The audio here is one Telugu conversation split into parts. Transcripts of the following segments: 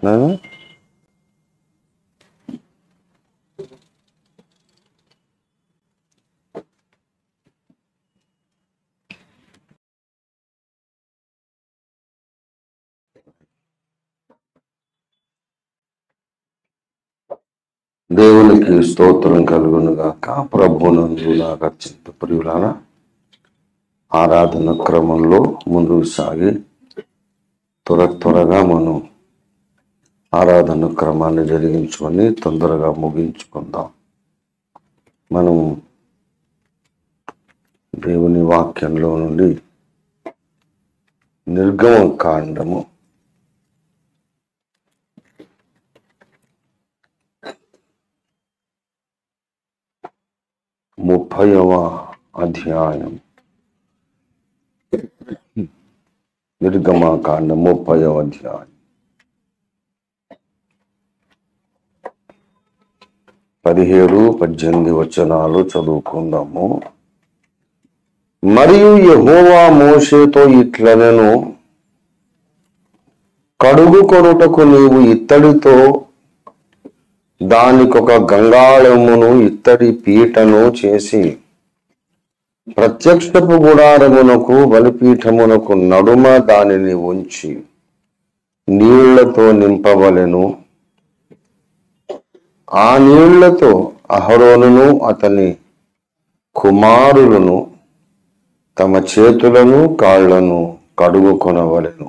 దేవునికి స్తోత్రం కలుగునుగాక. ప్రభువునందు నాకు అత్యంత ప్రియులారా, ఆరాధన క్రమంలో ముందుకు సాగి త్వరగా మనం ఆరాధన క్రమాన్ని జరిగించుకొని తొందరగా ముగించుకుందాం. మనం దేవుని వాక్యంలో నుండి నిర్గమకాండము 30వ అధ్యాయం, నిర్గమకాండం 30వ అధ్యాయం 17-18 వచనాలు చదువుకుందాము. మరియు యెహోవా మోషేతో ఇట్లనెను, కడుగు కొనుటకు నీవు ఇత్తడితో దానికొక గంగాళమును ఇత్తడి పీటను చేసి ప్రత్యక్షపు గుడారమునకు బలిపీఠమునకు నడుమ దానిని ఉంచి నీళ్లతో నింపవలెను. ఆ నీళ్లతో అహరోనును అతని కుమారులను తమ చేతులను కాళ్లను కడుగుకొనవలెను.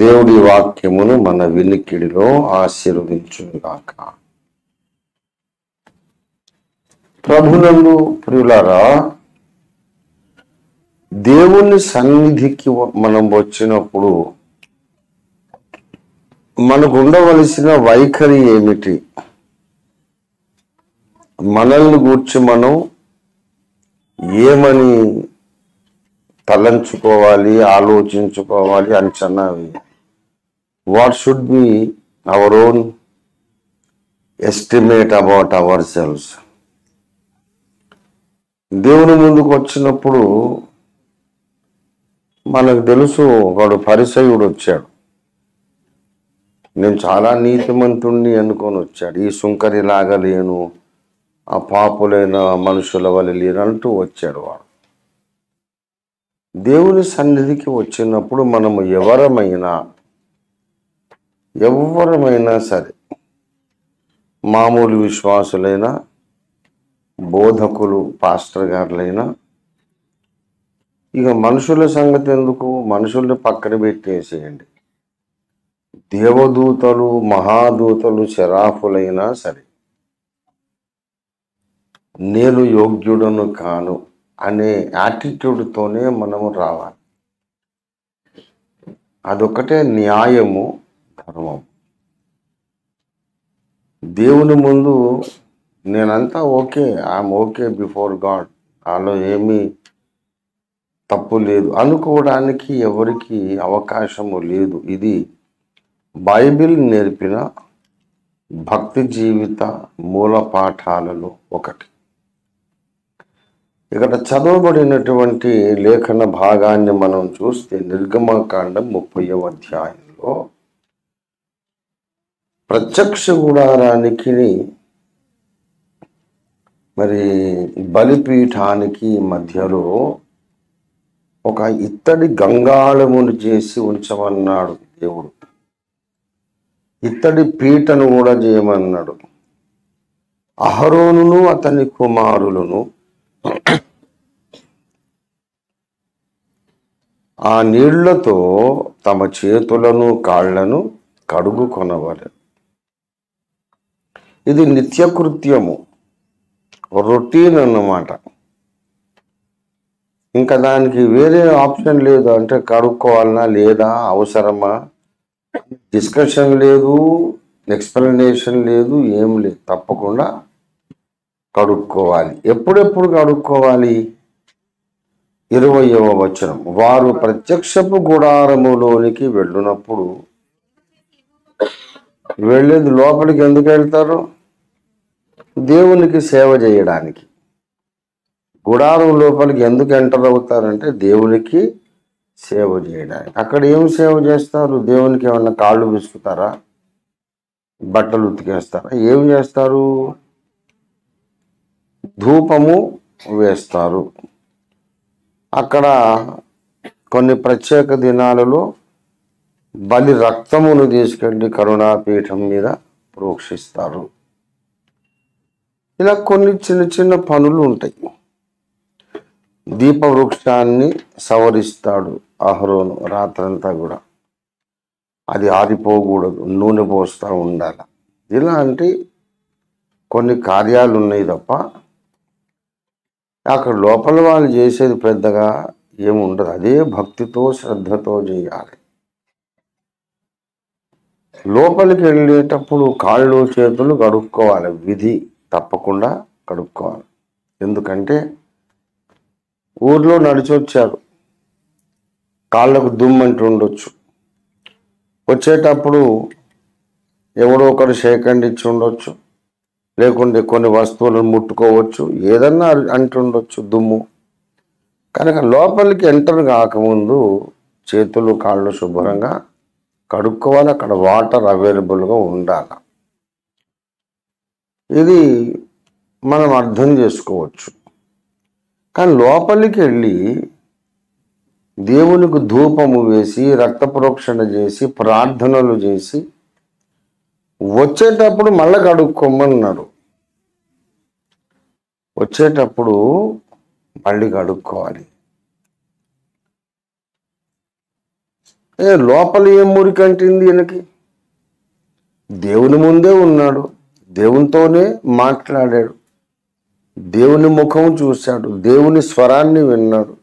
దేవుడి వాక్యమును మన వినికిడిలో ఆశీర్వదించుగాక. ప్రభునందు ప్రియులారా, దేవుని సన్నిధికి మనం వచ్చినప్పుడు మనకు ఉండవలసిన వైఖరి ఏమిటి? మనల్ని గూర్చి మనం ఏమని తలంచుకోవాలి, ఆలోచించుకోవాలి, అంచనా వేయాలి. What should be our own estimate about our cells? దేవుని ముందుకు వచ్చినప్పుడు మనకు తెలుసు, ఒకడు పరిసయుడు వచ్చాడు. నేను చాలా నీతిమంతుణ్ణి అనుకొని వచ్చాడు. ఈ సుంకరిలాగా లేను, ఆ పాపులైన మనుషుల వల్ల లేనంటూ వచ్చాడు వాడు. దేవుని సన్నిధికి వచ్చినప్పుడు మనము ఎవరమైనా సరే, మామూలు విశ్వాసులైనా, బోధకులు, పాస్టర్ గారులైనా, ఇక మనుషుల సంగతి ఎందుకు, మనుషుల్ని పక్కన పెట్టేసేయండి. దేవదూతలు, మహాదూతలు, శరాఫులైనా సరే, నేను యోగ్యుడను కాను అనే యాటిట్యూడ్తోనే మనము రావాలి. అదొకటే న్యాయము, ధర్మం. దేవుని ముందు నేనంతా okay, I'm okay before God, నాలో ఏమీ తప్పు లేదు అనుకోవడానికి ఎవరికి అవకాశము లేదు. ఇది బైబిల్ నేర్పిన భక్తి జీవిత మూల పాఠాలలో ఒకటి. ఇక్కడ చదవబడినటువంటి లేఖన భాగాన్ని మనం చూస్తే, నిర్గమకాండం 30వ అధ్యాయంలో ప్రత్యక్ష గుడారానికి మరి బలిపీఠానికి మధ్యలో ఒక ఇత్తడి గంగాళమును చేసి ఉంచమన్నాడు దేవుడు. ఇత్తడి పీటను కూడా చేయమన్నాడు. అహరోనును అతని కుమారులను ఆ నీళ్లతో తమ చేతులను కాళ్లను కడుగుకొనవలెను. ఇది నిత్యకృత్యము, రొటీన్ అన్నమాట. ఇంకా దానికి వేరే ఆప్షన్ లేదు. అంటే కడుక్కోవాలన్నా లేదా, అవసరమా, డిస్కషన్ లేదు, ఎక్స్ప్లెనేషన్ లేదు, ఏం లేదు. తప్పకుండా కడుక్కోవాలి. ఎప్పుడెప్పుడు కడుక్కోవాలి? 20వ వచనం, వారు ప్రత్యక్షపు గుడారములోనికి వెళ్ళినప్పుడు, వెళ్ళేది లోపలికి ఎందుకు వెళ్తారు? దేవునికి సేవ చేయడానికి. గుడారం లోపలికి ఎందుకు ఎంటర్ అవుతారంటే దేవునికి సేవ చేయడానికి. అక్కడ ఏం సేవ చేస్తారు? దేవునికి ఏమన్నా కాళ్ళు విసుకుతారా? బట్టలు ఉతికేస్తారా? ఏం చేస్తారు? ధూపము వేస్తారు. అక్కడ కొన్ని ప్రత్యేక దినాలలో బలి రక్తమును తీసుకెళ్ళి కరుణాపీఠం మీద ప్రోక్షిస్తారు. ఇలా కొన్ని చిన్న చిన్న పనులు ఉంటాయి. దీపవృక్షాన్ని సవరిస్తాడు అహరోను రాత్రంతా కూడా. అది ఆరిపోకూడదు, నూనె పోస్తూ ఉండాలి. ఇలాంటి కొన్ని కార్యాలు ఉన్నాయి తప్ప అక్కడ లోపల వాళ్ళు చేసేది పెద్దగా ఏముండదు. అదే భక్తితో శ్రద్ధతో చేయాలి. లోపలికి వెళ్ళేటప్పుడు కాళ్ళు చేతులు కడుక్కోవాలి. విధి తప్పకుండా కడుక్కోవాలి. ఎందుకంటే ఊర్లో నడిచొచ్చారు, కాళ్ళకు దుమ్మంటూ ఉండొచ్చు. వచ్చేటప్పుడు ఎవడో ఒకరు షేకండ్ ఇచ్చి ఉండొచ్చు, లేకుంటే కొన్ని వస్తువులను ముట్టుకోవచ్చు, ఏదన్నా అంటుండొచ్చు దుమ్ము. కనుక లోపలికి ఎంటర్ కాకముందు చేతులు కాళ్ళు శుభ్రంగా కడుక్కోవాలి. అక్కడ వాటర్ అవైలబుల్గా ఉండాలి. ఇది మనం అర్థం చేసుకోవచ్చు. కానీ లోపలికి వెళ్ళి దేవునికి ధూపము వేసి రక్త ప్రోక్షణ చేసి ప్రార్థనలు చేసి వచ్చేటప్పుడు మళ్ళీ కడుక్కోమన్నారు. వచ్చేటప్పుడు మళ్ళీ కడుక్కోవాలి. లోపల ఏం మురికంటింది ఈయనకి? దేవుని ముందే ఉన్నాడు, దేవునితోనే మాట్లాడాడు, దేవుని ముఖం చూశాడు, దేవుని స్వరాన్ని విన్నాడు,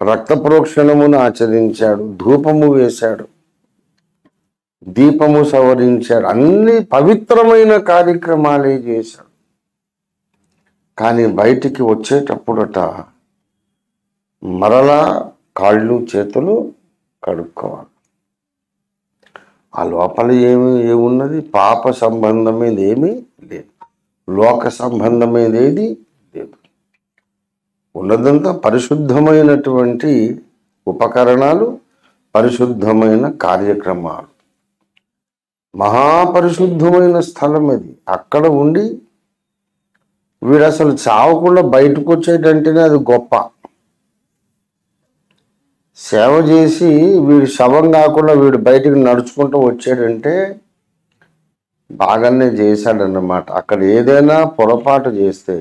రక్త ప్రోక్షణమును ఆచరించాడు, ధూపము వేశాడు, దీపము సవరించాడు, అన్ని పవిత్రమైన కార్యక్రమాలే చేశాడు. కానీ బయటికి వచ్చేటప్పుడట మరలా కాళ్ళు చేతులు కడుక్కోవాలి. ఆ లోపల ఏమున్నది? పాప సంబంధమైనది ఏమీ లేదు, లోక సంబంధమైనది ఏది లేదు. ఉన్నదంతా పరిశుద్ధమైనటువంటి ఉపకరణాలు, పరిశుద్ధమైన కార్యక్రమాలు. మహాపరిశుద్ధమైన స్థలం అది. అక్కడ ఉండి వీడు అసలు చావకుండా బయటకు వచ్చేటంటేనే అది గొప్ప. సేవ చేసి వీడు శవం కాకుండా వీడు బయటికి నడుచుకుంటూ వచ్చాడంటే బాగానే చేశాడన్నమాట. అక్కడ ఏదైనా పొరపాటు చేస్తే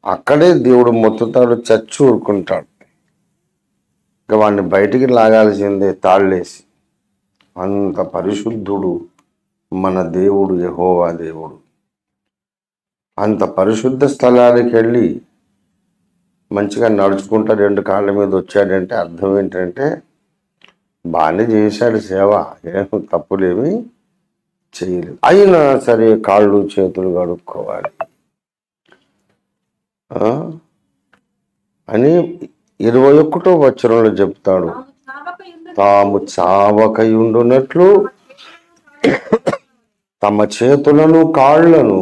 అక్కడే దేవుడు మొత్తుతాడు, చచ్చి ఊరుకుంటాడు. ఇక వాడిని బయటికి లాగాల్సిందే తాళ్ళేసి. అంత పరిశుద్ధుడు మన దేవుడు, యెహోవా దేవుడు. అంత పరిశుద్ధ స్థలానికి వెళ్ళి మంచిగా నడుచుకుంటా 2 కాళ్ళ మీద వచ్చాడంటే అర్థం ఏంటంటే బాగానే చేశాడు సేవ, ఏం తప్పులేమి చేయలేదు. అయినా సరే కాళ్ళు చేతులు కడుక్కోవాలి అని 21వ వచనంలో చెప్తాడు. తాము చావకయుండునట్లు తమ చేతులను కాళ్లను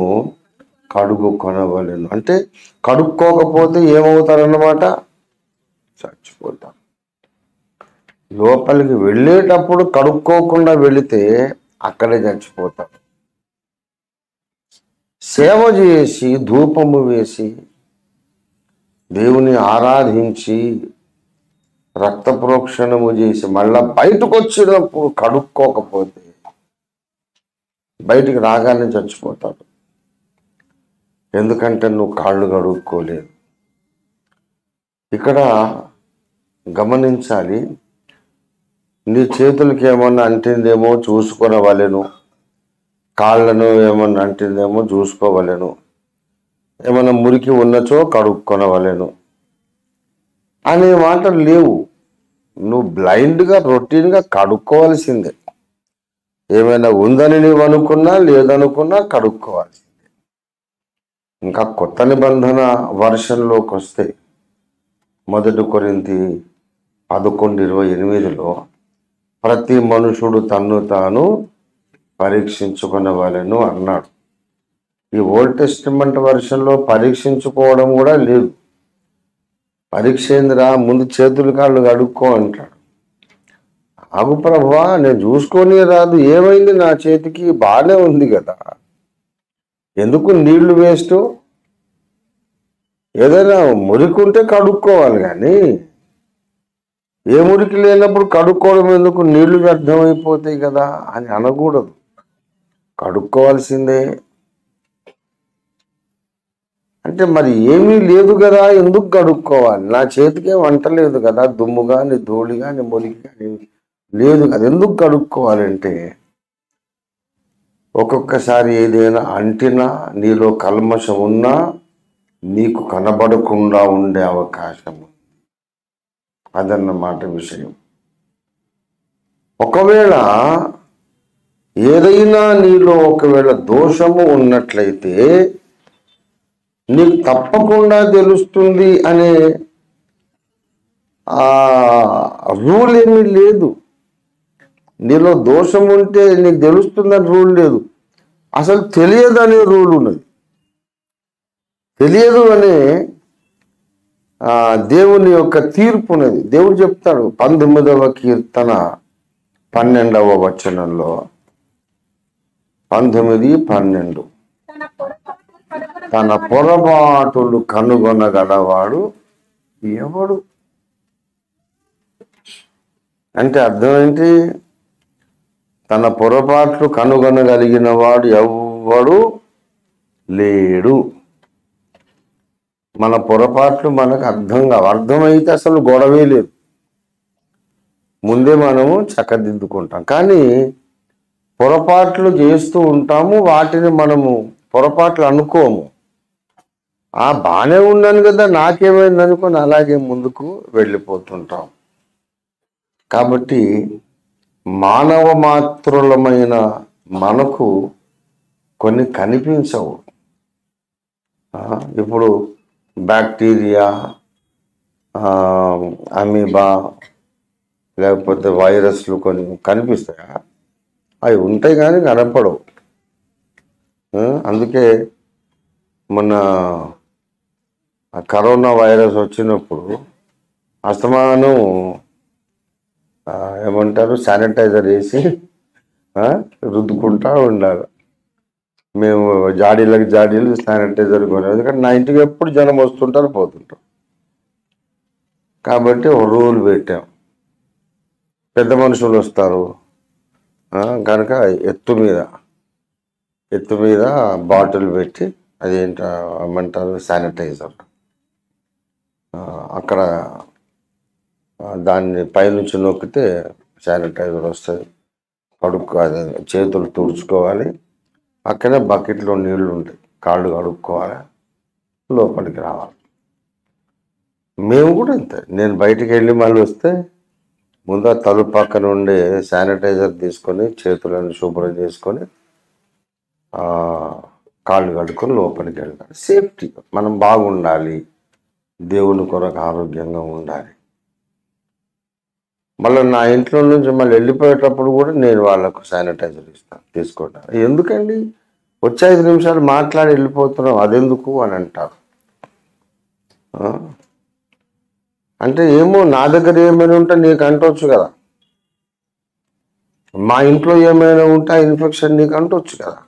కడుక్కొనవలెను. అంటే కడుక్కోకపోతే ఏమవుతారన్నమాట? చచ్చిపోతారు. లోపలికి వెళ్ళేటప్పుడు కడుక్కోకుండా వెళితే అక్కడే చచ్చిపోతారు. సేవ చేసి ధూపము వేసి దేవుని ఆరాధించి రక్త ప్రోక్షణము చేసి మళ్ళా బయటకు వచ్చినప్పుడు కడుక్కోకపోతే బయటికి రాగానే చచ్చిపోతాడు. ఎందుకంటే నువ్వు కాళ్ళు కడుక్కోలేదు. ఇక్కడ గమనించాలి, నీ చేతులకి ఏమన్నా అంటిందేమో చూసుకోవలేను, కాళ్ళను ఏమన్నా అంటిందేమో చూసుకోవలేను, ఏమన్నా మురికి ఉన్నచో కడుక్కొనవలేను అనే మాటలు లేవు. నువ్వు బ్లైండ్గా రొటీన్గా కడుక్కోవాల్సిందే. ఏమైనా ఉందని నువ్వు అనుకున్నా లేదనుకున్నా కడుక్కోవాల్సిందే. ఇంకా కొత్త నిబంధన వర్షన్లోకి వస్తే 1 కొరింథీ 11:28లో ప్రతి మనుషుడు తన్ను తాను పరీక్షించుకునవలెను అన్నాడు. ఈ ఓల్డ్ టెస్టిమెంట్ వర్షన్లో పరీక్షించుకోవడం కూడా లేదు. పరీక్ష ఏందిరా, ముందు చేతులు కాళ్ళు కడుక్కో అంటాడు. ఆగు ప్రభువా, నేను చూసుకొని రాదు, ఏమైంది నా చేతికి, బాగానే ఉంది కదా, ఎందుకు నీళ్లు వేస్ట్? ఏదైనా మురికి ఉంటే కడుక్కోవాలి, కానీ ఏ మురికి లేనప్పుడు కడుక్కోవడం ఎందుకు, నీళ్లు వ్యర్థమైపోతాయి కదా అని అనకూడదు. కడుక్కోవాల్సిందే. అంటే మరి ఏమీ లేదు కదా, ఎందుకు కడుక్కోవాలి? నా చేతికే వంట లేదు కదా, దుమ్ము కానీ ధూళి కానీ మురికి కానీ లేదు కదా, ఎందుకు కడుక్కోవాలంటే ఒక్కొక్కసారి ఏదైనా అంటినా, నీలో కల్మషం ఉన్నా నీకు కనబడకుండా ఉండే అవకాశం, అదన్నమాట విషయం. ఒకవేళ ఏదైనా నీలో ఒకవేళ దోషము ఉన్నట్లయితే నీకు తప్పకుండా తెలుస్తుంది అనే రూల్ ఏమీ లేదు. నీలో దోషం ఉంటే నీకు తెలుస్తుందని రూల్ లేదు. అసలు తెలియదు అనే రూల్ ఉన్నది. తెలియదు అనే దేవుని యొక్క తీర్పు ఉన్నది. దేవుడు చెప్తాడు 19వ కీర్తన 12వ వచనంలో, 19:12, తన పొరపాటులు కనుగొనగలవాడు ఎవడు? అంటే అర్థం ఏంటి? తన పొరపాట్లు కనుగొనగలిగిన వాడు ఎవడు లేడు. మన పొరపాట్లు మనకు అర్థమైతే అసలు గొడవే లేదు, ముందే మనము చక్కదిద్దుకుంటాం. కానీ పొరపాట్లు చేస్తూ ఉంటాము, వాటిని మనము పొరపాట్లు అనుకోము. బాగానే ఉన్నాను కదా, నాకేమైంది అనుకొని అలాగే ముందుకు వెళ్ళిపోతుంటాం. కాబట్టి మానవ మాత్రులమైన మనకు కొన్ని కనిపించవు. ఇప్పుడు బ్యాక్టీరియా, అమీబా, లేకపోతే వైరస్లు కొన్ని కనిపిస్తాయా? అవి ఉంటాయి కానీ కనపడవు. అందుకే మొన్న కరోనా వైరస్ వచ్చినప్పుడు అస్తమానం ఏమంటారు, శానిటైజర్ వేసి రుద్దుకుంటా ఉండాలి. మేము జాడీలు శానిటైజర్ కొనే, ఎందుకంటే నా ఇంటికి ఎప్పుడు జనం వస్తుంటారు పోతుంటారు. కాబట్టి ఒక రూల్ పెట్టాం, పెద్ద మనుషులు వస్తారు కనుక ఎత్తు మీద బాటిల్ పెట్టి, అదేంట ఏమంటారు, శానిటైజర్, అక్కడ దాన్ని పైనుంచి నొక్కితే శానిటైజర్ వస్తుంది. చేతులు తుడుచుకోవాలి, అక్కడే బకెట్లో నీళ్లు ఉంటాయి, కాళ్ళు కడుక్కోవాలి, లోపలికి రావాలి. మేము కూడా అంతే. నేను బయటికి వెళ్ళి మళ్ళీ వస్తే ముందు తలుపు పక్కన ఉండే శానిటైజర్ తీసుకొని చేతులను శుభ్రం చేసుకొని కాళ్ళు కడుక్కొని లోపలికి వెళ్తాను. సేఫ్టీ, మనం బాగుండాలి, దేవుని కొరకు ఆరోగ్యంగా ఉండాలి. మళ్ళీ నా ఇంట్లో నుంచి మళ్ళీ వెళ్ళిపోయేటప్పుడు కూడా నేను వాళ్ళకు శానిటైజర్ ఇస్తాను, తీసుకుంటాను. ఎందుకండి, వచ్చే 5 నిమిషాలు మాట్లాడి వెళ్ళిపోతున్నాం, అదెందుకు అని అంటారు. అంటే ఏమో, నా దగ్గర ఏమైనా ఉంటే నీకు అంటవచ్చు కదా, మా ఇంట్లో ఏమైనా ఉంటే ఆ ఇన్ఫెక్షన్ నీకు అంటవచ్చు కదా,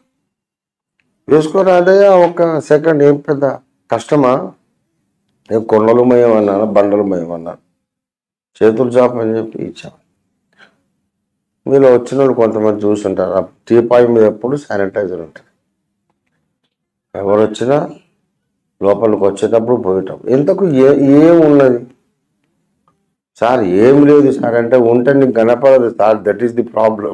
వేసుకోరా. అదే ఒక సెకండ్, ఏం పెద్ద కష్టమా? ఏం కొండలు మయమన్నాను, బండలు మయమన్నాను, చేతులు చాపని చెప్పి ఇచ్చాం. మీలో వచ్చిన వాళ్ళు కొంతమంది చూస్తుంటారు, ఆ టీపాయ్ మీద ఎప్పుడు శానిటైజర్ ఉంటుంది. ఎవరు వచ్చినా లోపలికి వచ్చేటప్పుడు పోయేటప్పుడు ఇంతకు ఏమున్నది సార్? ఏం లేదు సార్ అంటే, ఉంటే నీకు కనపడదు sir, that is the problem.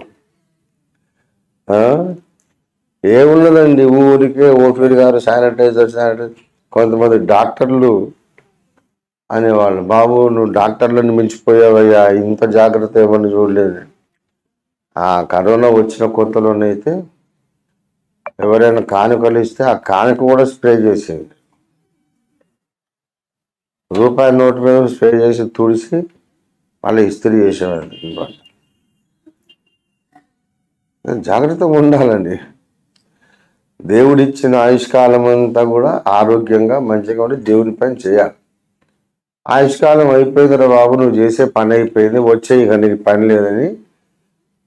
ఏమున్నదండి, ఊరికే ఓపీడి గారు శానిటైజర్. కొంతమంది డాక్టర్లు అనేవాళ్ళు, బాబు నువ్వు డాక్టర్లను మించిపోయావయ్యా, ఇంత జాగ్రత్త ఏమని చూడలేదు. కరోనా వచ్చిన కొత్తలోనైతే ఎవరైనా కానుకలు ఇస్తే ఆ కానుక కూడా స్ప్రే చేసేది, రూపాయి నోటు మీద స్ప్రే చేసి తుడిసి మళ్ళీ ఇస్త్రీ చేసేవాళ్ళు. జాగ్రత్తగా ఉండాలండి. దేవుడిచ్చిన ఆయుష్కాలం అంతా కూడా ఆరోగ్యంగా మంచిగా ఉండి దేవుని పని చేయాలి. ఆయుష్కాలం అయిపోయిందిరా బాబు, నువ్వు చేసే పని అయిపోయింది, వచ్చే ఇక నీకు పని లేదని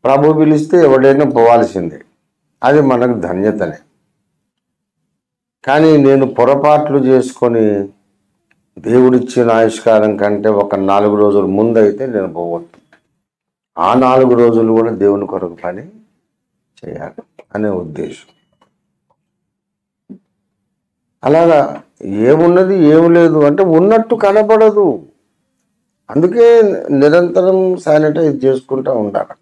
ప్రభు పిలిస్తే ఎవడైనా పోవాల్సిందే. అది మనకు ధన్యతనే. కానీ నేను పొరపాట్లు చేసుకొని దేవుడిచ్చిన ఆయుష్కాలం కంటే ఒక 4 రోజుల ముందు అయితే నేను పోవద్దు. ఆ 4 రోజులు కూడా దేవుని కొరకు పని చేయాలి అనే ఉద్దేశం. అలాగా ఏమున్నది ఏమి లేదు అంటే ఉన్నట్టు కనపడదు. అందుకే నిరంతరం శానిటైజ్ చేసుకుంటూ ఉండాలి.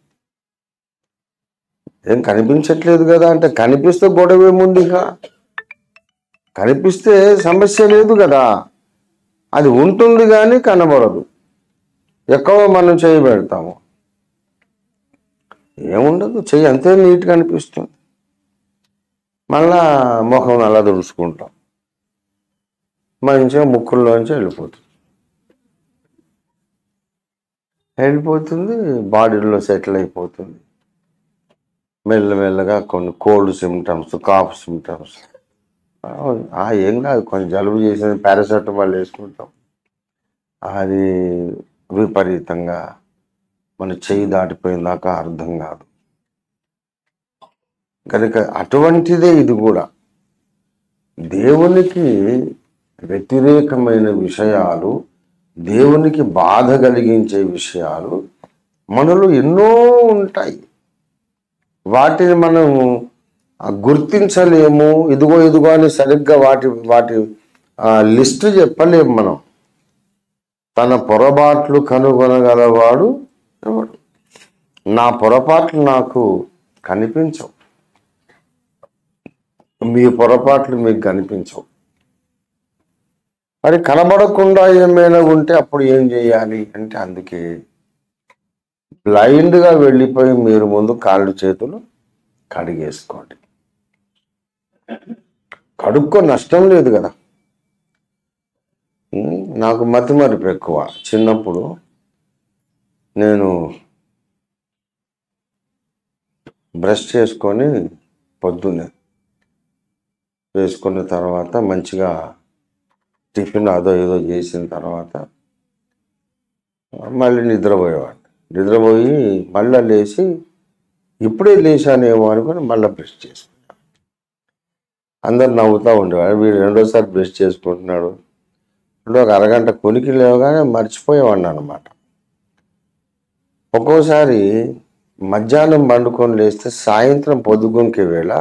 ఏం కనిపించట్లేదు కదా అంటే, కనిపిస్తే గొడవ ఏముంది? ఇక కనిపిస్తే సమస్య లేదు కదా. అది ఉంటుంది కానీ కనబడదు. ఎక్కువ మనం చేయి పెడతాము, ఏముండదు, చెయ్యి అంతే నీట్గా అనిపిస్తుంది. మళ్ళా ముఖం అలా తుడుచుకుంటాం, మంచిగా ముక్కుల్లోంచి వెళ్ళిపోతుంది, బాడీలో సెటిల్ అయిపోతుంది. మెల్లమెల్లగా కొన్ని కోల్డ్ సిమ్టమ్స్, కాఫ్ సిమ్టమ్స్, ఏం కాదు, కొంచెం జలుబు చేసిన పారాసెటమాల్ వేసుకుంటాం, అది విపరీతంగా మన చెయ్యి దాటిపోయిందాకా అర్థం కాదు. కనుక అటువంటిదే ఇది కూడా. దేవునికి వ్యతిరేకమైన విషయాలు, దేవునికి బాధ కలిగించే విషయాలు మనలో ఎన్నో ఉంటాయి. వాటిని మనం గుర్తించలేము. ఇదిగో ఇదిగో అని సరిగ్గా వాటి లిస్టు చెప్పలేము మనం. తన పొరపాట్లు కనుగొనగలవాడు ఎవడు? నా పొరపాట్లు నాకు కనిపించవు, మీ పొరపాట్లు మీకు కనిపించవు. మరి కనబడకుండా ఏమైనా ఉంటే అప్పుడు ఏం చేయాలి అంటే, అందుకే బ్లైండ్గా వెళ్ళిపోయి మీరు ముందు కాళ్ళు చేతులు కడిగేసుకోండి. కడుక్కో, నష్టం లేదు కదా. నాకు మతిమరుపు ఎక్కువ. చిన్నప్పుడు నేను బ్రష్ చేసుకొని పొద్దున్నే వేసుకున్న తర్వాత మంచిగా టిఫిన్ అదో ఏదో చేసిన తర్వాత మళ్ళీ నిద్రపోయేవాడిని. నిద్రపోయి మళ్ళీ లేచి ఇప్పుడే లేచానేమో అనుకుని మళ్ళీ బ్రష్ చేసుకున్నాను. అందరు నవ్వుతూ ఉండేవాడు, వీడు రెండోసారి బ్రష్ చేసుకుంటున్నాడు. ఒక అరగంట కొనికి లేవగానే మర్చిపోయేవాడిని అనమాట. ఒక్కోసారి మధ్యాహ్నం పండుకొని లేస్తే సాయంత్రం పొద్దుగుంకే వేళ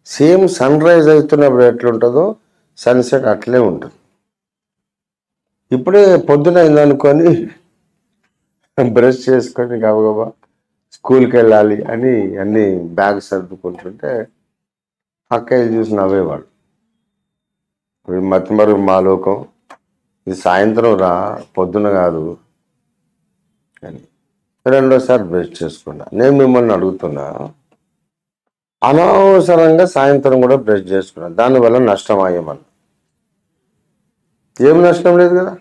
సేమ్ సన్ రైజ్ అవుతున్నప్పుడు ఎట్లుంటుందో సన్సెట్ అట్లే ఉంటుంది. ఇప్పుడే పొద్దున అయిందనుకొని బ్రష్ చేసుకొని గబగబా స్కూల్కి వెళ్ళాలి అని అన్ని బ్యాగ్ సర్దుకుంటుంటే అక్కయ్య చూసి నవ్వేవాడు, మతిమరు మాలోకం, ఇది సాయంత్రం రా, పొద్దున కాదు అని. రెండోసారి బ్రష్ చేసుకున్నా. నేను మిమ్మల్ని అడుగుతున్నా, అనవసరంగా సాయంత్రం కూడా బ్రష్ చేసుకున్నా, దానివల్ల నష్టం అయ్యమన్నా? ఏం నష్టం లేదు కదా.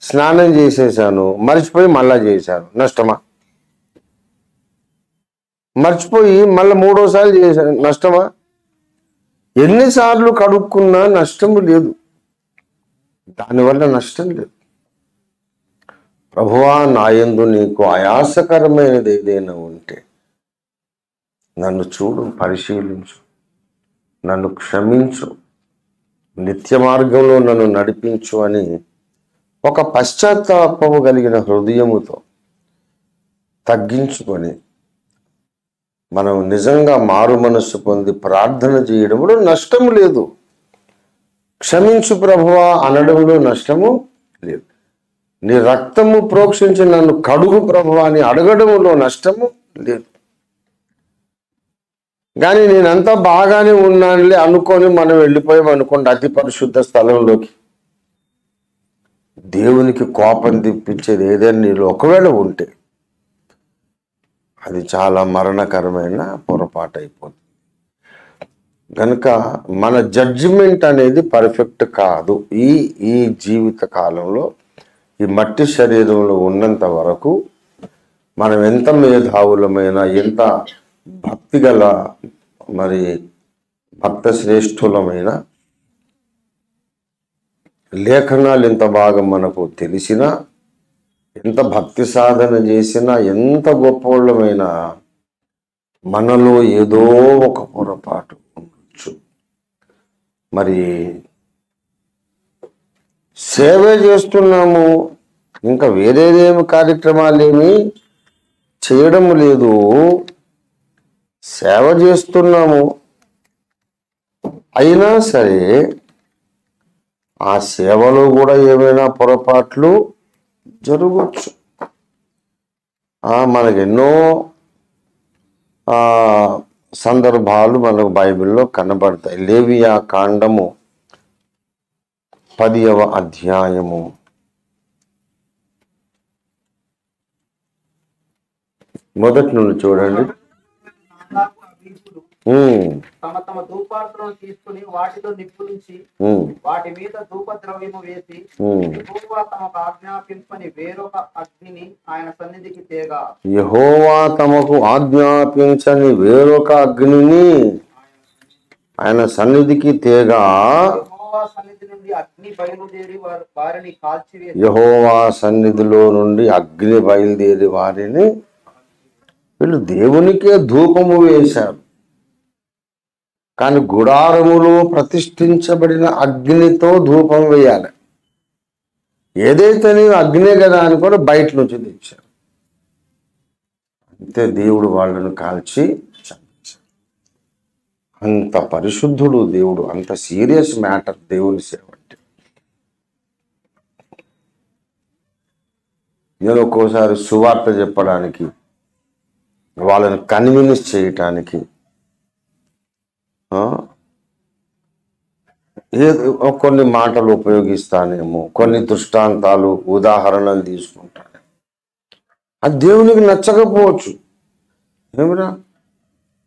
స్నానం చేసేసాను, మర్చిపోయి మళ్ళా చేశాను, నష్టమా? మర్చిపోయి మళ్ళీ మూడోసారి చేశాను, నష్టమా? ఎన్నిసార్లు కడుక్కున్నా నష్టము లేదు, దానివల్ల నష్టం లేదు. ప్రభువా, నా యందు నీకు ఆయాసకరమైనది ఏదైనా ఉంటే నన్ను చూడు, పరిశీలించు, నన్ను క్షమించు, నిత్య మార్గంలో నన్ను నడిపించు అని ఒక పశ్చాత్తాపము కలిగిన హృదయముతో తగ్గించుకొని మనం నిజంగా మారు మనస్సు పొంది ప్రార్థన చేయడంలో నష్టము లేదు. క్షమించు ప్రభువా అనడంలో నష్టము లేదు. నీ రక్తము ప్రోక్షించి నన్ను కడుగు ప్రభువా అని అడగడంలో నష్టము లేదు. కానీ నేనంతా బాగానే ఉన్నానులే అనుకొని మనం వెళ్ళిపోయాం అనుకోండి అతి పరిశుద్ధ స్థలంలోకి, దేవునికి కోపం తెప్పించేది ఏదైనా నీలో ఒకవేళ ఉంటే అది చాలా మరణకరమైన పొరపాటు అయిపోతుంది. కనుక మన జడ్జిమెంట్ అనేది పర్ఫెక్ట్ కాదు. ఈ జీవిత కాలంలో, ఈ మట్టి శరీరంలో ఉన్నంత వరకు మనం ఎంత మేధావులమైన, ఎంత భక్తి గల భక్త శ్రేష్ఠులమైన లేఖనాలు ఎంత బాగా మనకు తెలిసినా, ఎంత భక్తి సాధన చేసినా, ఎంత గొప్పవాళ్ళమైనా మనలో ఏదో ఒక పొరపాటు ఉండొచ్చు. మరి సేవ చేస్తున్నాము, ఇంకా వేరేదేమి కార్యక్రమాలు ఏమి చేయడం లేదు, సేవ చేస్తున్నాము. అయినా సరే ఆ సేవలో కూడా ఏమైనా పొరపాట్లు జరగవచ్చు. మనకెన్నో సందర్భాలు మనకు బైబిల్లో కనబడతాయి. లేవియా కాండము 10వ అధ్యాయము మొదటి నుండి చూడండి. తమ తమ ధూపార్తులను తీసుకుని వాటిలో నిప్పులుంచి వాటి మీద ధూప ద్రవ్యము వేసి యెహోవా తమకు ఆజ్ఞాపింపని వేరొక అగ్నిని ఆయన సన్నిధికి తేగా, యెహోవా తమకు ఆజ్ఞాపించని వేరొక అగ్నిని ఆయన సన్నిధికి తేగా, యెహోవా సన్నిధి నుండి అగ్ని బయలుదేరి వారిని కాల్చివేసి, యెహోవా సన్నిధిలో నుండి అగ్ని బయలుదేరి వారిని, వీళ్ళు దేవునికే ధూపము వేశారు, కానీ గుడారములో ప్రతిష్ఠించబడిన అగ్నితో ధూపం వేయాలి. ఏదైతే నేను అగ్నే కదా అని కూడా బయట నుంచి తెచ్చారు. అంతే దేవుడు వాళ్ళను కాల్చి చంపించారు. అంత పరిశుద్ధుడు దేవుడు, అంత సీరియస్ మ్యాటర్ దేవుని సేవ అంటే. నేను ఒక్కోసారి సువార్త చెప్పడానికి, వాళ్ళని కన్విన్స్ చేయటానికి కొన్ని మాటలు ఉపయోగిస్తానేమో, కొన్ని దృష్టాంతాలు ఉదాహరణలు తీసుకుంటాను. అది దేవునికి నచ్చకపోవచ్చు. ఏమిరా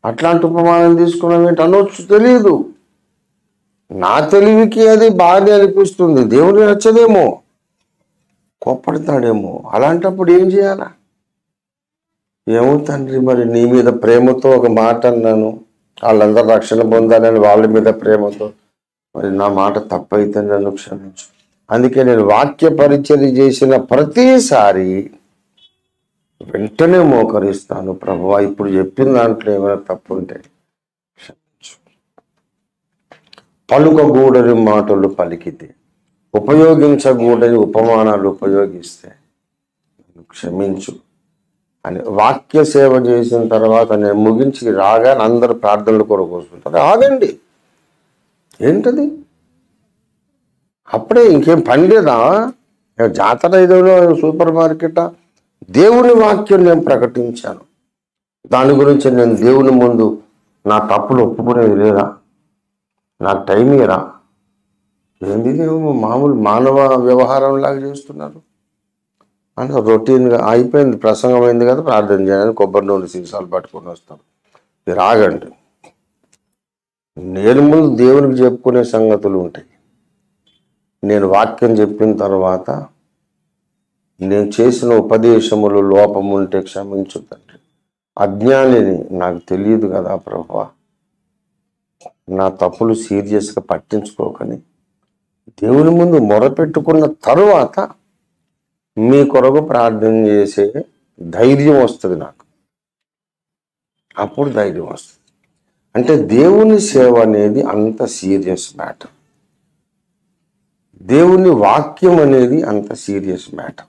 అట్లాంటి ఉపమానం తీసుకున్నాం ఏంటి అనొచ్చు, తెలియదు. నా తెలివికి అది బాగా అనిపిస్తుంది, దేవునికి నచ్చదేమో, కోప్పడతాడేమో. అలాంటప్పుడు ఏం చేయాలా? ఏమో తండ్రి, మరి నీ మీద ప్రేమతో ఒక మాట అన్నాను, వాళ్ళందరూ రక్షణ పొందాలని వాళ్ళ మీద ప్రేమతో, మరి నా మాట తప్పైతే నన్ను క్షమించు. అందుకే నేను వాక్య పరిచర్య చేసిన ప్రతిసారి వెంటనే మోకరిస్తాను, ప్రభువా ఇప్పుడు చెప్పిన దాంట్లో ఏమైనా తప్పు ఉంటే క్షమించు. పలుకగూడని మాటలు పలికితే, ఉపయోగించకూడని ఉపమానాలు ఉపయోగిస్తే క్షమించు అని వాక్య సేవ చేసిన తర్వాత నేను ముగించి రాగానే అందరూ ప్రార్థనలు కొరకు వస్తుంటారు. ఆగండి, ఏంటది? అప్పుడే ఇంకేం పని లేదా? జాతర ఏదో సూపర్ మార్కెటా? దేవుని వాక్యం నేను ప్రకటించాను, దాని గురించి నేను దేవుని ముందు నా తప్పులు ఒప్పుకునేది లేదా? నాకు టైం ఇరా? ఏంది మామూలు మానవ వ్యవహారంలాగా చేస్తున్నారు అంటే. రొటీన్గా అయిపోయింది, ప్రసంగం అయింది కదా, ప్రార్థన చేయాలని కొబ్బరి నూనె సీసాలు పట్టుకొని వస్తాం. మీరు ఆగండి. నేను ముందు దేవునికి చెప్పుకునే సంగతులు ఉంటాయి. నేను వాక్యం చెప్పిన తర్వాత నేను చేసిన ఉపదేశములు లోపం ఉంటే క్షమించు తండ్రి. అజ్ఞానిని, నాకు తెలియదు కదా ప్రభువా, నా తప్పులు సీరియస్గా పట్టించుకోకని దేవుని ముందు మొరపెట్టుకున్న తరువాత మీ కొరకు ప్రార్థన చేసే ధైర్యం వస్తుంది నాకు. అప్పుడు ధైర్యం వస్తుంది. అంటే దేవుని సేవ అనేది అంత సీరియస్ మ్యాటర్, దేవుని వాక్యం అనేది అంత సీరియస్ మ్యాటర్.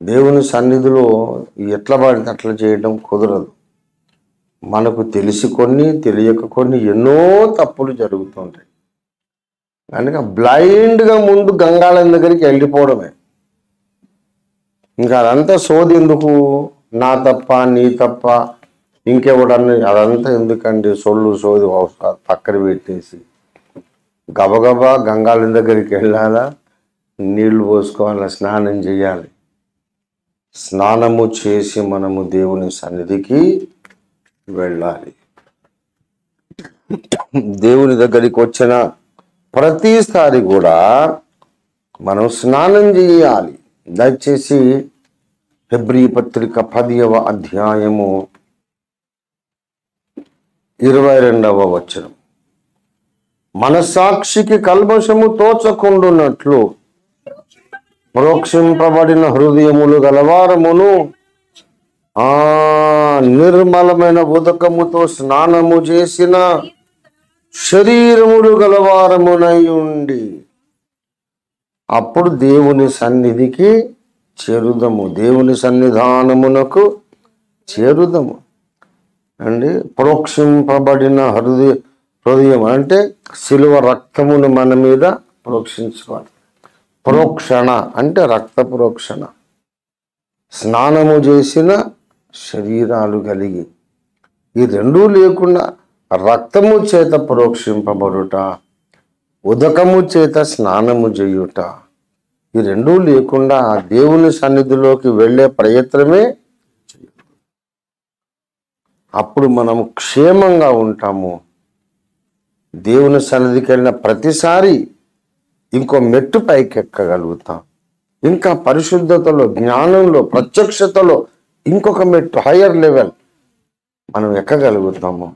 దేవుని సన్నిధిలో ఎట్లా పడితే అట్లా చేయడం కుదరదు. మనకు తెలిసి కొన్ని, తెలియక కొన్ని ఎన్నో తప్పులు జరుగుతుంటాయి. కనుక బ్లైండ్గా ముందు గంగాళం దగ్గరికి వెళ్ళిపోవడమే. ఇంకా అదంతా సోది ఎందుకు? నా తప్ప, నీ తప్ప, ఇంకెవడన్నా అదంతా ఎందుకండి? సొల్లు సోది పక్కన పెట్టేసి గబగబా గంగాళం దగ్గరికి వెళ్ళాలా, నీళ్లు పోసుకోవాలా, స్నానం చేయాలి. స్నానము చేసి మనము దేవుని సన్నిధికి వెళ్ళాలి. దేవుని దగ్గరికి వచ్చిన ప్రతిసారి కూడా మనం స్నానం చేయాలి. దయచేసి హెబ్రీ పత్రిక 10వ అధ్యాయము 22వ వచనం. మనస్సాక్షికి కల్మషము తోచకుండునట్లు ప్రోక్షింపబడిన హృదయములు గలవారమును నిర్మలమైన ఉదకముతో స్నానము చేసిన శరీరములు గలవారమునై ఉండి అప్పుడు దేవుని సన్నిధికి చేరుదము, దేవుని సన్నిధానమునకు చేరుదము అండి. ప్రోక్షింపబడిన హృదయం అంటే శిలువ రక్తమును మన మీద ప్రోక్షించుకోవాలి. ప్రోక్షణ అంటే రక్త ప్రోక్షణ. స్నానము చేసిన శరీరాలు కలిగి, ఈ రెండూ లేకుండా రక్తము చేత ప్రోక్షింపబడుట, ఉదకము చేత స్నానము చేయుట, ఈ రెండూ లేకుండా దేవుని సన్నిధిలోకి వెళ్ళే ప్రయత్నమే చేయదు. అప్పుడు మనము క్షేమంగా ఉంటాము. దేవుని సన్నిధికి వెళ్ళిన ప్రతిసారి ఇంకో మెట్టు పైకి ఎక్కగలుగుతాం. ఇంకా పరిశుద్ధతలో, జ్ఞానంలో, ప్రత్యక్షతలో ఇంకొక మెట్టు, హయ్యర్ లెవెల్ మనం ఎక్కగలుగుతాము.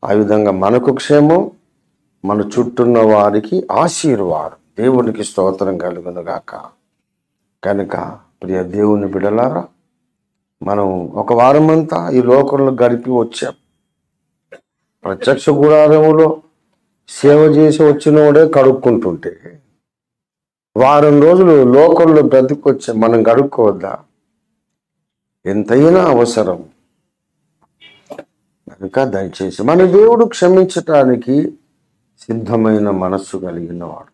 ఆ విధంగా మనకు క్షేమం, మన చుట్టూన్న వారికి ఆశీర్వాదం. దేవునికి స్తోత్రం కలుగునుగాక. కనుక ప్రియ దేవుని బిడ్డలారా, మనం ఒక వారమంతా ఈ లోకంలో గడిపి వచ్చాం. ప్రత్యక్ష గుడారములో సేవ చేసి వచ్చినోడే కడుక్కుంటుంటే వారం రోజులు లోకంలో బ్రతికొచ్చే మనం గడుక్కోవద్దా? ఎంతైనా అవసరం. కనుక దయచేసి మన దేవుడు క్షమించటానికి సిద్ధమైన మనస్సు కలిగిన వాడు.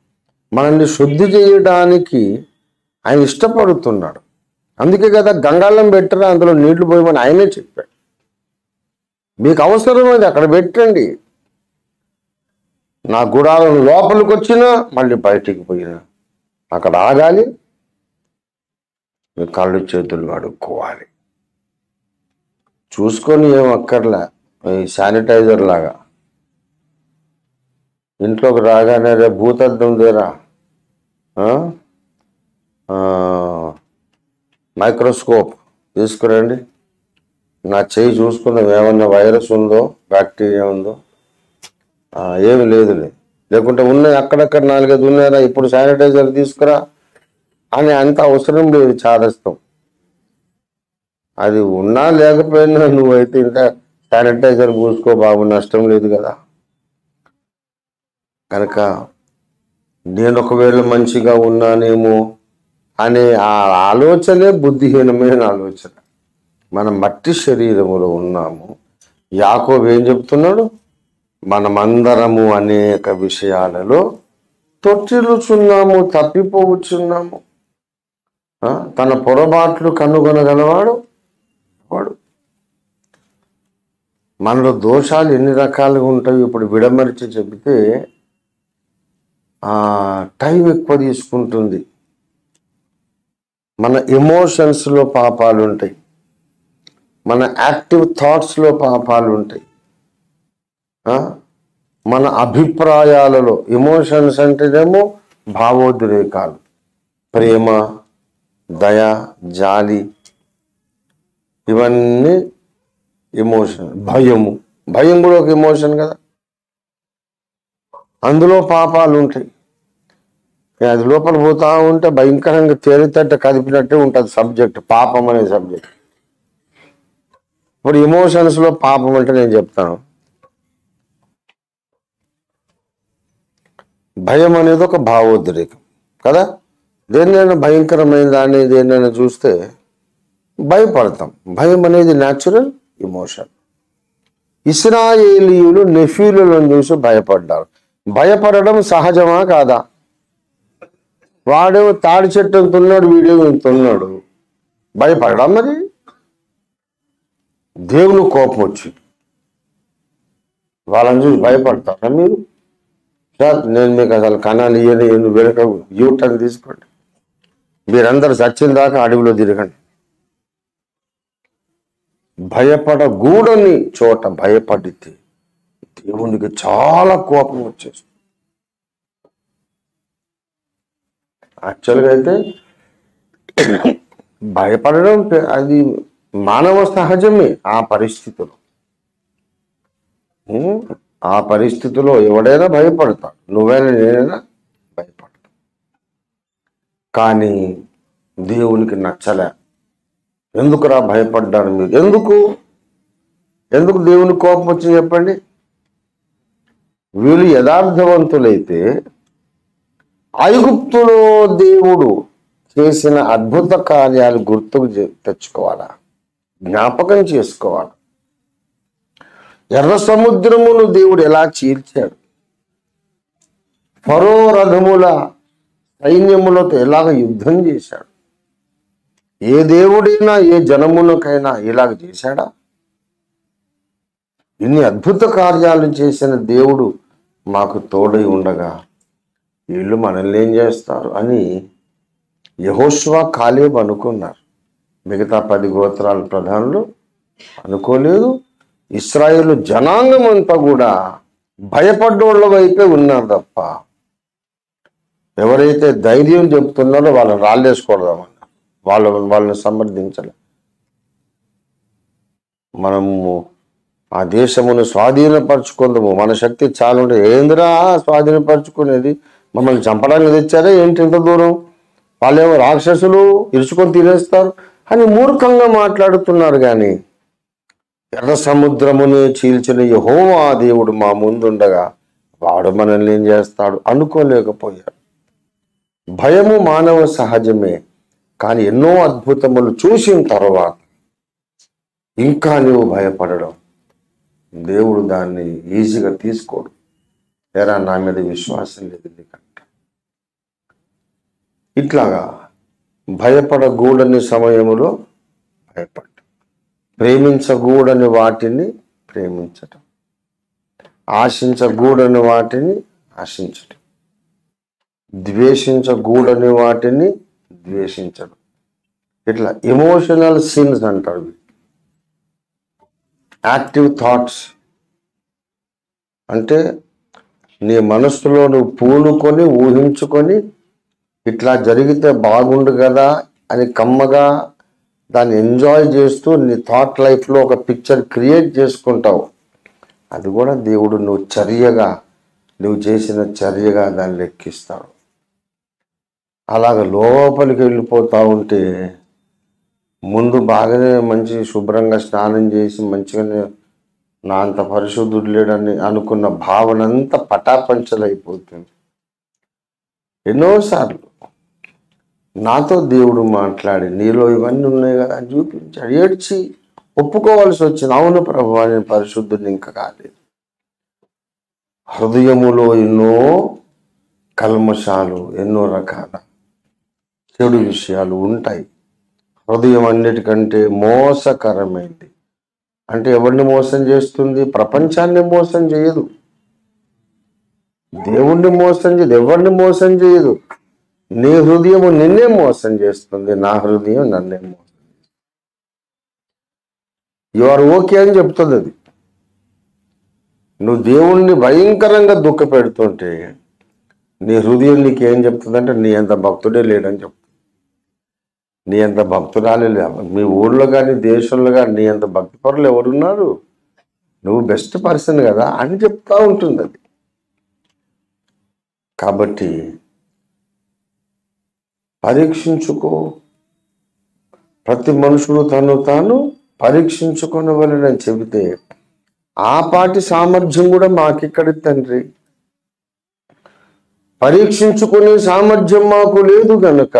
మనల్ని శుద్ధి చేయడానికి ఆయన ఇష్టపడుతున్నాడు. అందుకే కదా గంగాళం పెట్టరా, అందులో నీళ్లు పోయమని ఆయనే చెప్పాడు. మీకు అవసరమైంది అక్కడ పెట్టండి. నా గుడారం లోపలికి వచ్చినా మళ్ళీ బయటికి పోయినా అక్కడ ఆగాలి, మీ కాళ్ళు చేతులు కడుక్కోవాలి. చూసుకొని ఏం అక్కర్లే, ఈ శానిటైజర్ లాగా ఇంట్లోకి రాగానే రే భూతద్దం దేరా, మైక్రోస్కోప్ తీసుకురండి, నా చేయి చూసుకుందాం ఏమన్నా వైరస్ ఉందో, బ్యాక్టీరియా ఉందో. ఏమి లేదులే, లేకుంటే ఉన్నాయి అక్కడక్కడ 4-5 ఉన్నారా, ఇప్పుడు శానిటైజర్ తీసుకురా అని అంత అవసరం లేదు. చాదస్తాం. అది ఉన్నా లేకపోయినా నువ్వైతే ఇంకా శానిటైజర్ పూసుకో బాబు, నష్టం లేదు కదా. కనుక నేను ఒకవేళ మంచిగా ఉన్నానేమో అనే ఆ ఆలోచనే బుద్ధిహీనమైన ఆలోచన. మనం మట్టి శరీరములో ఉన్నాము. యాకోబు ఏం చెప్తున్నాడు? మనమందరము అనేక విషయాలలో తొట్టిల్లుచున్నాము, తప్పిపోవచ్చున్నాము. తన పొరపాట్లు కనుగొనగలవాడు వాడు. మనలో దోషాలు ఎన్ని రకాలుగా ఉంటాయి ఇప్పుడు విడమరిచి చెబితే టైం ఎక్కువ తీసుకుంటుంది. మన ఎమోషన్స్లో పాపాలు ఉంటాయి, మన యాక్టివ్ థాట్స్లో పాపాలు ఉంటాయి, మన అభిప్రాయాలలో. ఎమోషన్స్ అంటేనేమో భావోద్రేకాలు, ప్రేమ, దయ, జాలి, ఇవన్నీ ఎమోషన్. భయం కూడా ఒక ఎమోషన్ కదా, అందులో పాపాలు ఉంటాయి. అది లోపల పోతా ఉంటే భయంకరంగా తేలితట్ట కదిపినట్టే ఉంటుంది సబ్జెక్ట్, పాపం అనే సబ్జెక్ట్. ఇప్పుడు ఎమోషన్స్లో పాపం అంటే నేను చెప్తాను, భయం అనేది ఒక భావోద్రేకం కదా. దేన్నైనా భయంకరమైన దాన్ని దేన్నైనా చూస్తే భయపడతాం. భయం అనేది న్యాచురల్ ఎమోషన్. ఇశ్రాయేలీయులు నెఫీలను చూసి భయపడ్డారు. భయపడడం సహజమా కాదా? వాడేమో తాడి చెట్టు ఎంతున్నాడు, వీడేమో ఎంతున్నాడు, భయపడడం. మరి దేవుని కోపం వచ్చి వాళ్ళని చూసి భయపడతారా మీరు? సార్ నేను మీకు అసలు కణాలు ఇయ్యను, వెనుక యూటర్న్ తీసుకోండి, మీరందరూ చచ్చిన దాకా అడవిలో తిరగండి. భయపడకూడని చోట భయపడితే దేవునికి చాలా కోపం వచ్చేస్తుంది. యాక్చువల్గా అయితే భయపడడం అది మానవ సహజమే ఆ పరిస్థితులు. ఆ పరిస్థితిలో ఎవడైనా భయపడతాడు, నువ్వైనా నేనైనా భయపడతాం. కానీ దేవునికి నచ్చలే. ఎందుకురా భయపడ్డాను మీరు? ఎందుకు దేవుని కోపం వచ్చింది చెప్పండి? వీళ్ళు యథార్థవంతులైతే ఐగుప్తులో దేవుడు చేసిన అద్భుత కార్యాలు గుర్తుకు తెచ్చుకోవాలా, జ్ఞాపకం చేసుకోవాలి. ఎర్ర సముద్రమును దేవుడు ఎలా చీల్చాడు, ఫరో రథముల సైన్యములతో ఎలాగ యుద్ధం చేశాడు. ఏ దేవుడైనా ఏ జనములకైనా ఇలాగ చేశాడా? ఇన్ని అద్భుత కార్యాలు చేసిన దేవుడు మాకు తోడై ఉండగా వీళ్ళు మనల్ని ఏం చేస్తారు అని యెహోషువ, కాలేబు అనుకున్నారు. మిగతా 10 గోత్రాల ప్రధానులు అనుకోలేదు. ఇశ్రాయేలు జనాంగం అంతా కూడా భయపడ్డోళ్ళ వైపే ఉన్నారు తప్ప ఎవరైతే ధైర్యం చెప్తున్నారో వాళ్ళని రాళ్ళేసుకోవడమన్నారు. వాళ్ళని సమర్థించాలి. మనము ఆ దేశమును స్వాధీనపరచుకుందాము, మన శక్తి చాలా ఉంటే ఏందిరా స్వాధీనపరచుకునేది, మమ్మల్ని చంపడానికి తెచ్చారా ఏంటి ఇంత దూరం, వాళ్ళేమో రాక్షసులు ఇరుచుకొని తినేస్తారు అని మూర్ఖంగా మాట్లాడుతున్నారు. కానీ ఎర్ర సముద్రముని చీల్చిన యెహోవా దేవుడు మా ముందుండగా వాడు మనల్ని ఏం చేస్తాడు అనుకోలేకపోయారు. భయము మానవ సహజమే, కానీ ఎన్నో అద్భుతములు చూసిన తర్వాత ఇంకా నువ్వు భయపడడం, దేవుడు దాన్ని ఈజీగా తీసుకోడు. ఎరా నా మీద విశ్వాసం లేదు నీకంట. ఇట్లాగా భయపడకూడని సమయంలో భయపడ్డం, ప్రేమించకూడని వాటిని ప్రేమించటం, ఆశించకూడని వాటిని ఆశించటం, ద్వేషించకూడని వాటిని ద్వేషించడం. ఇట్లా ఎమోషనల్ సిన్స్ అంటారు. యాక్టివ్ థాట్స్ అంటే నీ మనస్సులో నువ్వు పూనుకొని ఊహించుకొని ఇట్లా జరిగితే బాగుండు కదా అని కమ్మగా దాన్ని ఎంజాయ్ చేస్తూ నీ థాట్ లైఫ్లో ఒక పిక్చర్ క్రియేట్ చేసుకుంటావు. అది కూడా దేవుడు నువ్వు చేసిన చర్యగా దాన్ని లెక్కిస్తాడు. అలాగ లోపలికి వెళ్ళిపోతూ ఉంటే ముందు బాగానే మంచి శుభ్రంగా స్నానం చేసి మంచిగానే నా అంత పరిశుద్ధుడు లేడని అనుకున్న భావన అంతా పటాపంచలైపోతుంది. ఎన్నోసార్లు నాతో దేవుడు మాట్లాడి నీలో ఇవన్నీ ఉన్నాయి కదా అని చూపించాడు. ఏడ్చి ఒప్పుకోవాల్సి వచ్చింది. అవును ప్రభువా, నేను పరిశుద్ధుడిని ఇంకా కాలేదు. హృదయములో ఎన్నో కల్మషాలు, ఎన్నో రకాల చెడు విషయాలు ఉంటాయి. హృదయం అన్నిటికంటే మోసకరమైంది. అంటే ఎవరిని మోసం చేస్తుంది? ప్రపంచాన్ని మోసం చేయదు, దేవుణ్ణి మోసం చేయదు, ఎవరిని మోసం చేయదు. నీ హృదయము నిన్నే మోసం చేస్తుంది, నా హృదయం నన్నే మోసం చేస్తుంది. యు ఆర్ ఓకే అని చెప్తుంది అది. నువ్వు దేవుణ్ణి భయంకరంగా దుఃఖ పెడుతుంటే నీ హృదయం నీకేం చెప్తుందంటే నీ అంత భక్తుడే లేడని చెప్తుంది. నీ అంత భక్తురాలే లేవు. మీ ఊళ్ళో కానీ దేశంలో కానీ నీ అంత భక్తి పరులు ఎవరున్నారు? నువ్వు బెస్ట్ పర్సన్ కదా అని చెప్తా ఉంటుంది అది. కాబట్టి పరీక్షించుకో. ప్రతి మనుషుడు తాను పరీక్షించుకొనవలెనని చెబితే ఆ పాటి సామర్థ్యం కూడా మాకిక్కడి తండ్రి. పరీక్షించుకునే సామర్థ్యం మాకు లేదు గనుక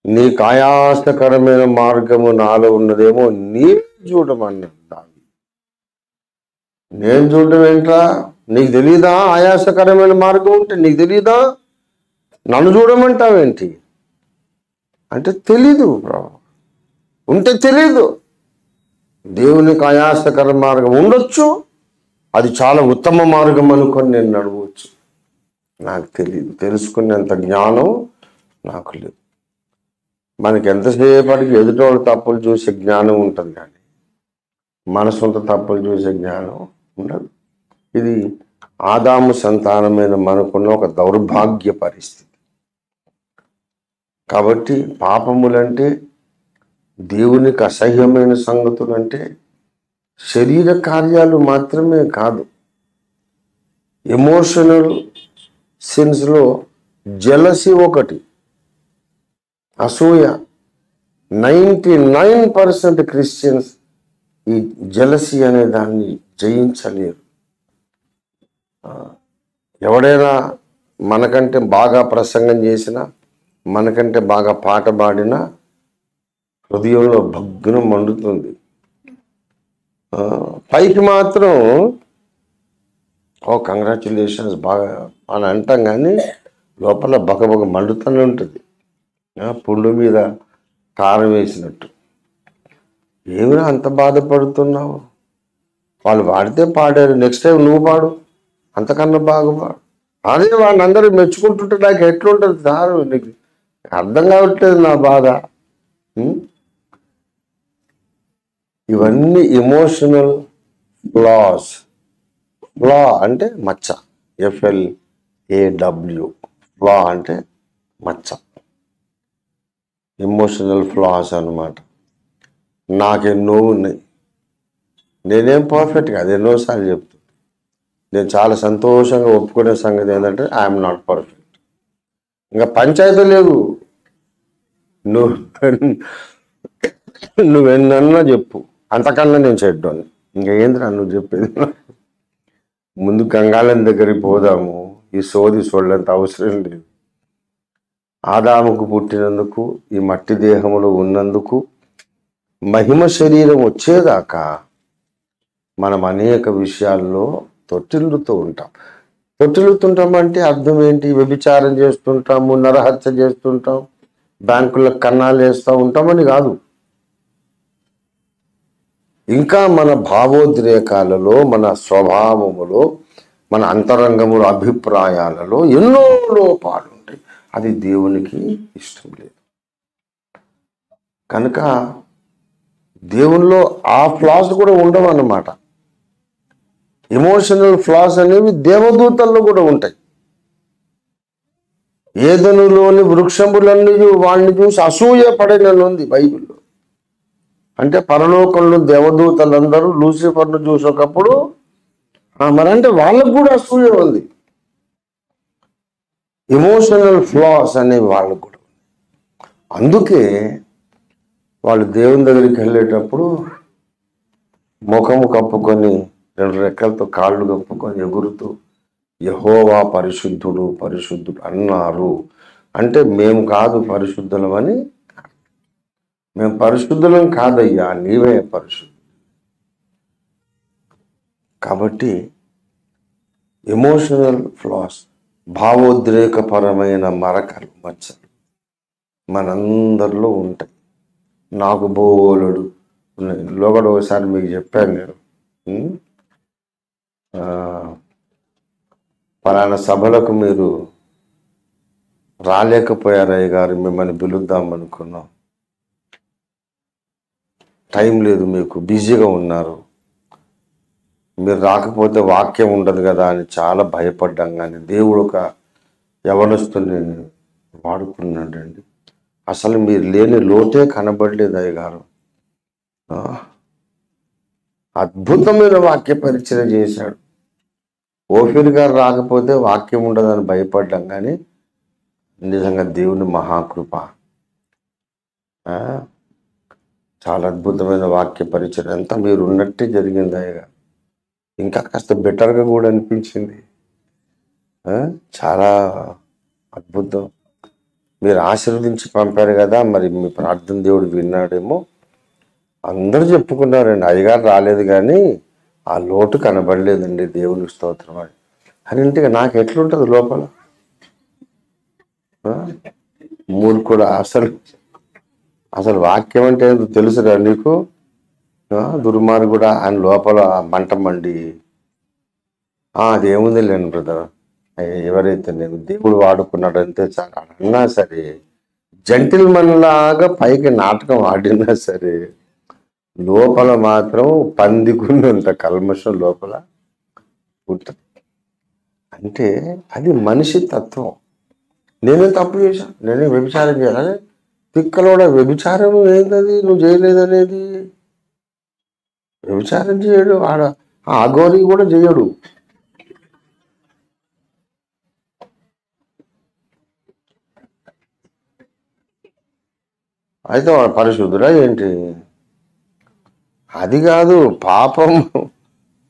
నీకు ఆయాసకరమైన మార్గము నాలో ఉన్నదేమో నీ చూడమన్నాడు. నేను చూడడం ఏంట్రా? నీకు తెలీదా ఆయాసకరమైన మార్గం ఉంటే? నీకు తెలీదా? నన్ను చూడమంటావేంటి అంటే తెలీదు ప్రభు, ఉంటే తెలీదు. దేవునికి ఆయాసకర మార్గం ఉండొచ్చు, అది చాలా ఉత్తమ మార్గం అనుకొని నేను నడవచ్చు. నాకు తెలియదు, తెలుసుకునేంత జ్ఞానం నాకు లేదు. మనకి ఎంతసేపటికి ఎదుటోళ్ళ తప్పులు చూసే జ్ఞానం ఉంటుంది, కానీ మన సొంత తప్పులు చూసే జ్ఞానం ఉండదు. ఇది ఆదాము సంతానమైన మనకున్న ఒక దౌర్భాగ్య పరిస్థితి. కాబట్టి పాపములంటే, దేవునికి అసహ్యమైన సంగతులు అంటే శరీర కార్యాలు మాత్రమే కాదు, ఎమోషనల్ సిన్స్లో జెలసీ ఒకటి, అసూయ. 99% క్రిస్టియన్స్ ఈ జెలసీ అనే దాన్ని జయించలేరు. ఎవడైనా మనకంటే బాగా ప్రసంగం చేసినా, మనకంటే బాగా పాట పాడినా హృదయంలో భగ్గున మండుతుంది. పైకి మాత్రం కంగ్రాచులేషన్స్ బాగా అని అంటాం, కానీ లోపల బగబగ మండుతూనే ఉంటుంది. పుండు మీద కారం వేసినట్టు. ఏమిరా అంత బాధపడుతున్నావు? వాళ్ళు పాడితే పాడారు, నెక్స్ట్ టైం నువ్వు పాడు, అంతకన్నా బాగా పాడు. అదే వాళ్ళని అందరూ మెచ్చుకుంటుంటే నాకు ఎట్లుంటుంది సార్? నీకు అర్థం కావట్లేదు నా బాధ. ఇవన్నీ ఎమోషనల్ ఫ్లాస్. ఫ్లా అంటే మచ్చ, FLAW. ఫ్లా అంటే మచ్చ, ఎమోషనల్ ఫ్లాస్ అన్నమాట. నాకెన్నో ఉన్నాయి. నేనేం పర్ఫెక్ట్ కాదు, ఎన్నోసార్లు చెప్తాను. నేను చాలా సంతోషంగా ఒప్పుకునే సంగతి ఏంటంటే ఐఎమ్ నాట్ పర్ఫెక్ట్. ఇంకా పంచాయతీ లేదు. నువ్వెన్నన్నా చెప్పు, అంతకన్నా నేను చెడ్డోని. ఇంకా ఏంద్రా నువ్వు చెప్పేది? ముందు గంగాళం దగ్గరికి పోదాము. ఈ సోది సోళ్ళంత అవసరం లేదు. ఆదాముకు పుట్టినందుకు, ఈ మట్టి దేహములో ఉన్నందుకు, మహిమ శరీరం వచ్చేదాకా మనం అనేక విషయాల్లో తొట్టిల్లుతూ ఉంటాం. తొట్టిల్లుతుంటామంటే అర్థం ఏంటి? వ్యభిచారం చేస్తుంటాము, నరహత్య చేస్తుంటాం, బ్యాంకులకు కన్నాలు వేస్తూ ఉంటామని కాదు. ఇంకా మన భావోద్రేకాలలో, మన స్వభావములో, మన అంతరంగములో, అభిప్రాయాలలో ఎన్నో లోపాలు ఉంటాయి. అది దేవునికి ఇష్టం లేదు. కనుక దేవునిలో ఆ ఫ్లాస్ కూడా ఉండవు అన్నమాట. ఎమోషనల్ ఫ్లాస్ అనేవి దేవదూతల్లో కూడా ఉంటాయి. ఏదెనులోని వృక్షములన్నీ వాళ్ళని చూసి అసూయ పడిననుంది బైబిల్లో. అంటే పరలోకంలో దేవదూతలందరూ లూసిఫర్ను చూసినప్పుడు మరంటే వాళ్ళకు కూడా అసూయ ఉంది. ఎమోషనల్ ఫ్లాస్ అనేవి వాళ్ళకు కూడా. అందుకే వాళ్ళు దేవుని దగ్గరికి వెళ్ళేటప్పుడు ముఖము కప్పుకొని, 2 రెక్కలతో కాళ్ళు కప్పుకొని ఎగురుతూ యెహోవా పరిశుద్ధుడు పరిశుద్ధుడు అన్నారు. అంటే మేము కాదు పరిశుద్ధులమని. మేము పరిశుద్ధులం కాదయ్యా, నీవే పరిశుద్ధుడు. కాబట్టి ఎమోషనల్ ఫ్లాస్, భావోద్రేకపరమైన మరకలు, మచ్చలు మనందరిలో ఉంటాయి. నాకు బోలెడు లోగడ ఒకసారి మీకు చెప్పాను నేను. పలానా సభలకు మీరు రాలేకపోయారయ్య గారు, మిమ్మల్ని పిలుద్దాం అనుకున్నాం, టైం లేదు, మీకు బిజీగా ఉన్నారు, మీరు రాకపోతే వాక్యం ఉండదు కదా అని చాలా భయపడ్డాం. కానీ దేవుడు ఒక యవనస్తుని వాడుకున్నాడండి. అసలు మీరు లేని లోటే కనబడలేదు అయ్య గారు. అద్భుతమైన వాక్య పరిచయం చేశాడు. ఓఫీర్ గారు రాకపోతే వాక్యం ఉండదని భయపడ్డాం, కానీ నిజంగా దేవుని మహాకృప. చాలా అద్భుతమైన వాక్య పరిచయం అంతా మీరు ఉన్నట్టే జరిగింది అయ్యగా. ఇంకా కాస్త బెటర్గా కూడా అనిపించింది. చాలా అద్భుతం. మీరు ఆశీర్వదించి పంపారు కదా, మరి మీ ప్రార్థన దేవుడు విన్నాడేమో. అందరూ చెప్పుకున్నారండి, అయ్యగారు రాలేదు కానీ ఆ లోటు కనబడలేదండి, దేవుని స్తోత్రం అని. అంటే నాకు ఎట్లుంటుంది లోపల? మూర్ఖుడు. అసలు వాక్యం అంటే ఏంటో తెలుసురా నీకు? దుర్మార్గుడా అని లోపల మంట మండి అదేముంది లేను బ్రదర్, ఎవరైతే నేను దేవుడు వాడుకున్నాడు అంతే చాలా అన్నా సరే, జెంటిల్మన్ లాగా పైకి నాటకం ఆడినా సరే, లోపల మాత్రం పందికున్నంత కల్మషం లోపల ఉంటుంది. అంటే అది మనిషి తత్వం. నేనే తప్పు చేశాను, నేనే వ్యభిచారం చేయాలని. తిక్కలోడ వ్యభిచారం ఏంటది నువ్వు చేయలేదనేది? వ్యభిచారం చేయడు ఆడ, అఘోరి కూడా చేయడు. అయితే వాడు పరిశుద్ధుడా ఏంటి? అది కాదు,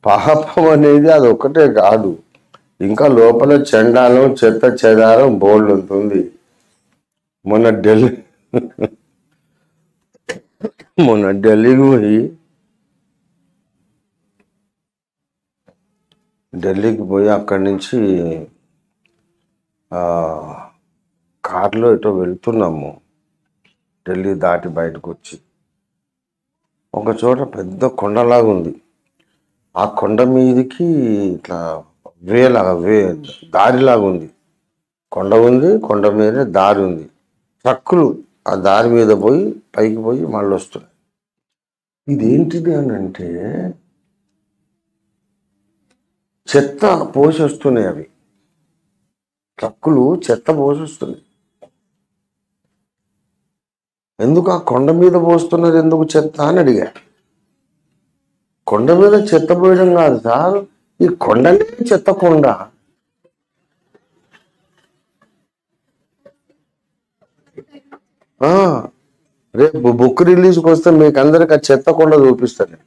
పాపం అనేది అది ఒక్కటే కాదు, ఇంకా లోపల చెండాలం చెత్త చెదారం బోల్డ్ ఉంటుంది. మొన్న ఢిల్లీకి పోయి అక్కడి నుంచి కార్లో ఎటో వెళ్తున్నాము. ఢిల్లీ దాటి బయటకు వచ్చి ఒక చోట పెద్ద కొండలాగా ఉంది. ఆ కొండ మీదకి ఇట్లా దారిలాగా ఉంది. కొండ ఉంది, కొండ మీద దారి ఉంది. ట్రక్కులు ఆ దారి మీద పోయి పైకి పోయి మళ్ళీ వస్తున్నాయి. ఇదేంటిది అని అంటే చెత్త పోషొస్తున్నాయి. అవి ట్రక్కులు చెత్త పోషొస్తున్నాయి. ఎందుకు ఆ కొండ మీద పోస్తున్నారు, ఎందుకు చెత్త అని అడిగా. కొండ మీద చెత్త పోయడం కాదు సార్, ఈ కొండనే చెత్త కొండ. రేపు బుక్ రిలీజ్కి వస్తే మీకు అందరికి ఆ చెత్త కొండ చూపిస్తాను.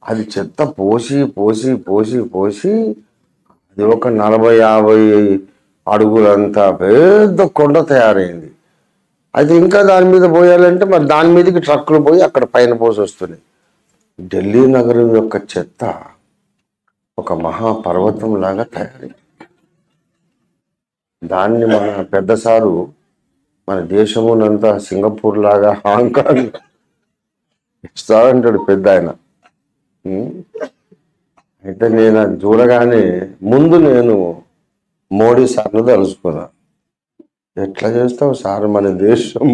అది చెత్త పోసి పోసి పోసి పోసి అది ఒక 40-50 అడుగులంతా పెద్ద కొండ తయారైంది. అయితే ఇంకా దాని మీద పోయాలంటే మరి దాని మీదకి ట్రక్కులు పోయి అక్కడ పైన పోసి వస్తున్నాయి. ఢిల్లీ నగరం యొక్క చెత్త ఒక మహాపర్వతం లాగా తయారైంది. దాన్ని మన పెద్ద సారు మన దేశమునంతా సింగపూర్ లాగా హాంకాంగ్ ఇస్తారంటాడు పెద్ద ఆయన. అయితే నేను అది చూడగానే ముందు నేను మోడీ సార్ను తలుసుకున్నా. ఎట్లా చేస్తావు సార్ మన దేశం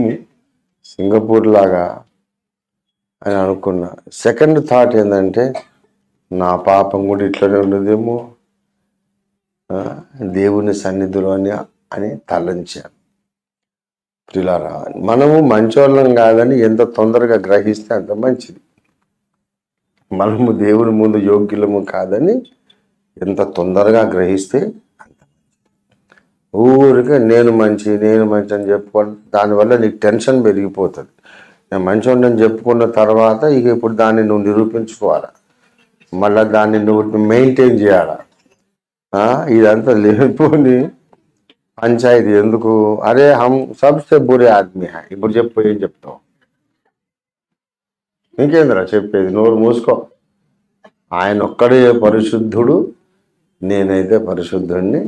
సింగపూర్ లాగా అని అనుకున్నా. సెకండ్ థాట్ ఏంటంటే నా పాపం కూడా ఇట్లనే ఉన్నదేమో దేవుని సన్నిధిలో అని తలంచాను. ప్రియులారా, మనము మంచోళ్ళం కాదని ఎంత తొందరగా గ్రహిస్తే అంత మంచిది. మనము దేవుని ముందు యోగ్యులము కాదని ఎంత తొందరగా గ్రహిస్తే అంత మంచిది. ఊరికే నేను మంచి అని చెప్పుకోండి, దానివల్ల నీకు టెన్షన్ పెరిగిపోతుంది. నేను మంచోడిని చెప్పుకున్న తర్వాత ఇక ఇప్పుడు దాన్ని నువ్వు నిరూపించుకోవాలా, మళ్ళీ దాన్ని నువ్వు మెయింటైన్ చేయాలా. ఇదంతా లేకపోని పంచాయతీ ఎందుకు? అరే హమ్ సబ్సే బురే ఆద్మీ హై. ఇప్పుడు చెప్పు, ఏం చెప్తావు? ఇంకేంద్రా చెప్పేది? నోరు మూసుకో. ఆయన ఒక్కడే పరిశుద్ధుడు, నేనైతే పరిశుద్ధుడిని.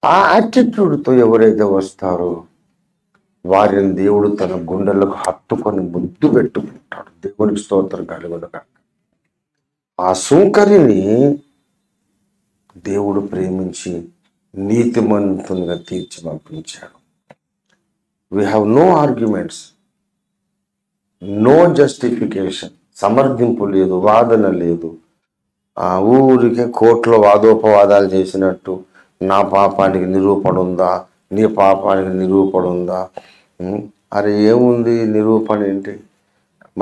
ఆ యాటిట్యూడ్తో ఎవరైతే వస్తారో వారిని దేవుడు తన గుండెలకు హత్తుకొని ముద్దు పెట్టుకుంటాడు. దేవునికి స్తోత్రం కలుగునుగాక. ఆ సుంకరిని దేవుడు ప్రేమించి నీతిమంతునిగా తీర్చి పంపించాడు. We have no arguments, no justification. సమర్థింపు లేదు, వాదన లేదు. ఆ ఊరికే కోర్టులో వాదోపవాదాలు చేసినట్టు నా పాపానికి నిరూపణ ఉందా, నీ పాపానికి నిరూపణ ఉందా? అరే ఏముంది నిరూపణ ఏంటి?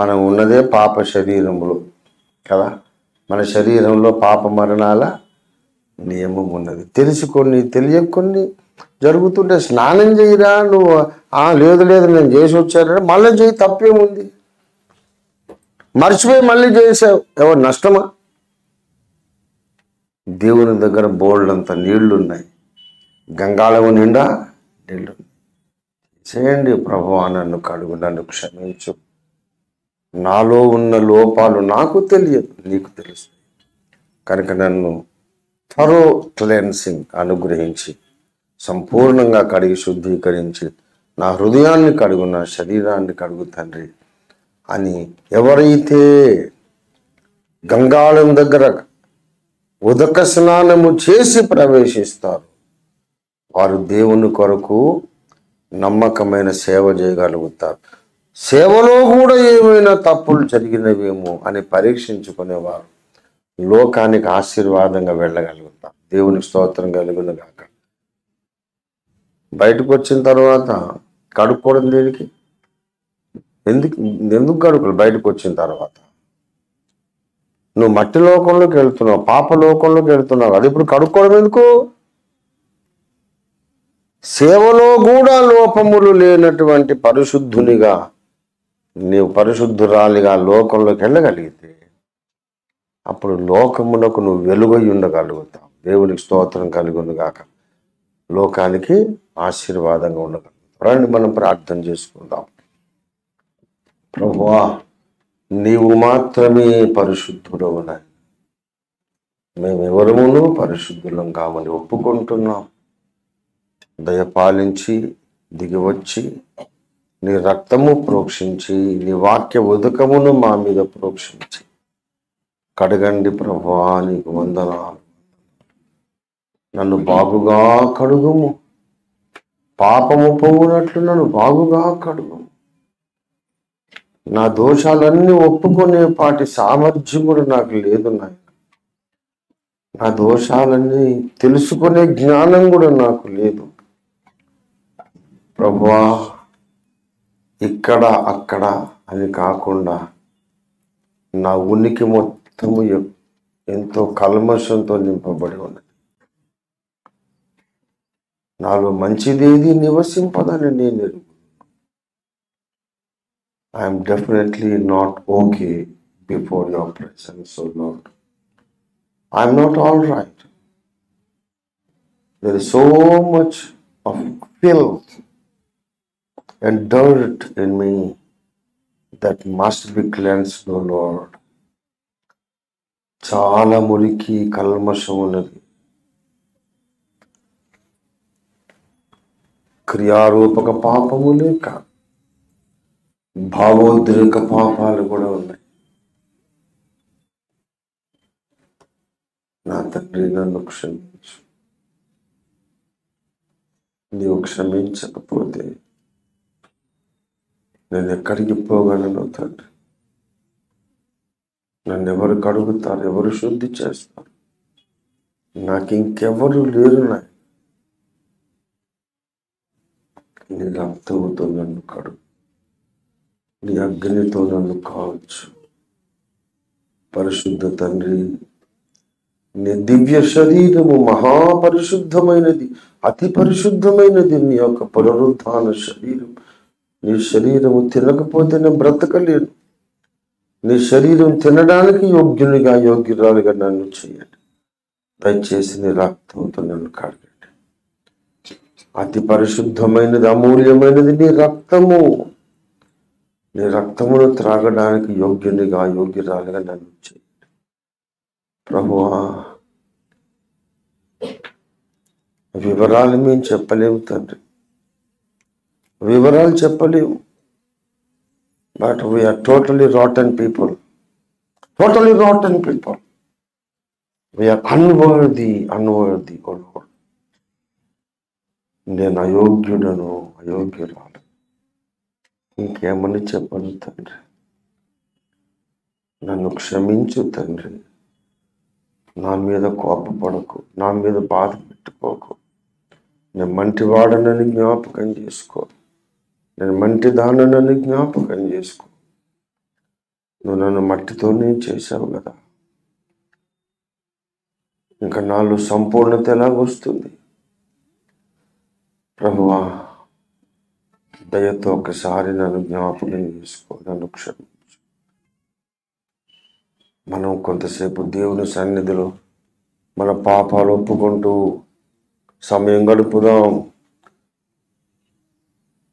మనం ఉన్నదే పాప శరీరంలో కదా. మన శరీరంలో పాప మరణాల నియమం ఉన్నది. తెలిసి కొన్ని తెలియక కొన్ని జరుగుతుంటే స్నానం చేయరా నువ్వు. లేదు నేను చేసి వచ్చారా, మళ్ళీ చేయి, తప్పేముంది? మర్చిపోయి మళ్ళీ చేసావు, ఎవరు నష్టమా? దేవుని దగ్గర బోల్డంత నీళ్లున్నాయి, గంగాళము నిండా నీళ్లు. చేయండి ప్రభువా, నన్ను కడుగు, నన్ను క్షమించు. నాలో ఉన్న లోపాలు నాకు తెలియదు, నీకు తెలుసు. కనుక నన్ను థరో క్లెన్సింగ్ అనుగ్రహించి సంపూర్ణంగా కడిగి శుద్ధీకరించి నా హృదయాన్ని కడుగు, నా శరీరాన్ని కడుగు తండ్రి అని ఎవరైతే గంగాళం దగ్గర ఉదక స్నానము చేసి ప్రవేశిస్తారు వారు దేవుని కొరకు నమ్మకమైన సేవ చేయగలుగుతారు. సేవలో కూడా ఏమైనా తప్పులు జరిగినవేమో అని పరీక్షించుకునేవారు లోకానికి ఆశీర్వాదంగా వెళ్ళగలుగుతారు. దేవునికి స్తోత్రం కలుగును గాక. బయటకు వచ్చిన తర్వాత కడుక్కోవడం దేనికి? ఎందుకు కడుకోవాలి? బయటకు వచ్చిన తర్వాత నువ్వు మట్టి లోకంలోకి వెళ్తున్నావు, పాప లోకంలోకి వెళ్తున్నావు, అది ఇప్పుడు కడుక్కోవడం ఎందుకు? సేవలో కూడా లోపములు లేనటువంటి పరిశుద్ధునిగా, నీవు పరిశుద్ధురాలిగా లోకంలోకి వెళ్ళగలిగితే అప్పుడు లోకమునకు నువ్వు వెలుగై ఉండగలుగుతావు. దేవునికి స్తోత్రం కలుగును గాక. లోకానికి ఆశీర్వాదంగా ఉండగలుగుతాం. రండి మనం ప్రార్థన చేసుకుందాం. ప్రభువా, నీవు మాత్రమే పరిశుద్ధుడవు నాయన. మేమెవరమును పరిశుద్ధులం కామని ఒప్పుకుంటున్నాం. దయపాలించి దిగివచ్చి నీ రక్తము ప్రోక్షించి నీ వాక్య ఉదకమును మా మీద ప్రోక్షించి కడగండి ప్రభువా, నీకు వందనాలు. నన్ను బాగుగా కడుగుము, పాపము పోవునట్లు నన్ను బాగుగా కడుగుము. నా దోషాలన్నీ ఒప్పుకునే పాటి సామర్థ్యం కూడా నాకు లేదు నాయన. నా దోషాలన్నీ తెలుసుకునే జ్ఞానం కూడా నాకు లేదు ప్రభువా. ఇక్కడ అక్కడ అని కాకుండా నా ఉనికి మొత్తము ఎంతో కల్మషంతో నింపబడి ఉన్నది. నాలో మంచిదేది నివసింపదని నేను ఎరుగు. I'm definitely not okay before your presence, O lord. I'm not all right. There is so much of filth and dirt in me that must be cleansed, O Lord. చాలా మురికి కల్మషం ఉన్నది. క్రియారూపక పాపము లేక భావోద్రేక పాపాలు కూడా ఉన్నాయి. నా తండ్రి, నన్ను క్షమించు. నీవు క్షమించకపోతే నేను ఎక్కడికి పోగలను తండ్రి? నన్ను ఎవరు కడుగుతారు? ఎవరు శుద్ధి చేస్తారు? నాకు ఇంకెవరు లేరు నాయన. నీ రక్తముతో నన్ను కడుగు, నీ అగ్నితో నన్ను కావచ్చు. పరిశుద్ధ తండ్రి, నీ దివ్య శరీరము మహాపరిశుద్ధమైనది, అతి పరిశుద్ధమైనది. నీ యొక్క పునరుత్థాన శరీరం. నీ శరీరము తినకపోతే నేను బ్రతకలేను. నీ శరీరం తినడానికి యోగ్యునిగా, యోగ్యురాలుగా నన్ను చేయండి. దయచేసి నీ రక్తంతో నన్ను కడగండి. అతి పరిశుద్ధమైనది, అమూల్యమైనది నీ రక్తము. నీ రక్తమును త్రాగడానికి యోగ్యునిగా, యోగ్యురాలుగా నన్ను చేయండి ప్రభువా. వివరాలు మేము చెప్పలేము తండ్రి, వివరాలు చెప్పలేము. But we're totally rotten people, totally rotten people. We're unworthy, O Lord. నేను అయోగ్యుడను, అయోగ్యురాలు. ఇంకేమని చెప్పను తండ్రి. నన్ను క్షమించు తండ్రి. నా మీద కోపపడకు, నా మీద బాధ పెట్టుకోకు. నేను మంటివాడనని జ్ఞాపకం చేసుకో. నేను మంటి దానని జ్ఞాపకం చేసుకో. నువ్వు నన్ను మట్టితోనే చేశావు కదా. ఇంకా నాలో సంపూర్ణత ఎలాగొస్తుంది ప్రభువా? దయతో ఒకసారి నన్ను జ్ఞాపకం చేసుకో, నన్ను క్షమించు. మనం కొంతసేపు దేవుని సన్నిధిలో మన పాపాలు ఒప్పుకుంటూ సమయం గడుపుదాం.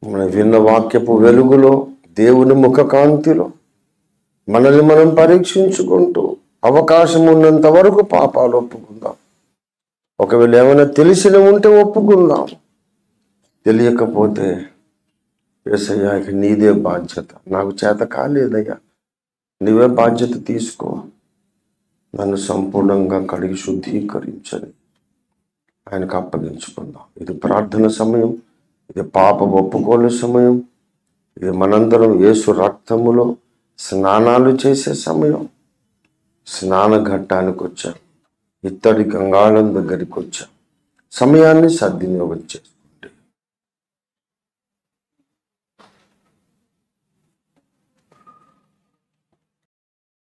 మన విన్న వాక్యపు వెలుగులో, దేవుని ముఖ కాంతిలో మనల్ని మనం పరీక్షించుకుంటూ అవకాశం ఉన్నంత వరకు పాపాలు ఒప్పుకుందాం. ఒకవేళ ఏమైనా తెలిసిన ఉంటే ఒప్పుకుందాం. తెలియకపోతే యేసయ్యా, నీదే బాధ్యత. నాకు చేత కాలేదయ్యా, నీవే బాధ్యత తీసుకో. నన్ను సంపూర్ణంగా కడిగి శుద్ధీకరించని ఆయనకు అప్పగించుకుందాం. ఇది ప్రార్థన సమయం, ఇది పాప ఒప్పుకోలు సమయం, ఇది మనందరం యేసు రక్తములో స్నానాలు చేసే సమయం. స్నాన ఘట్టానికి వచ్చాం, ఇత్తడి గంగాళం దగ్గరికి వచ్చాం. సమయాన్ని సద్వినియోగం చేస్తాం.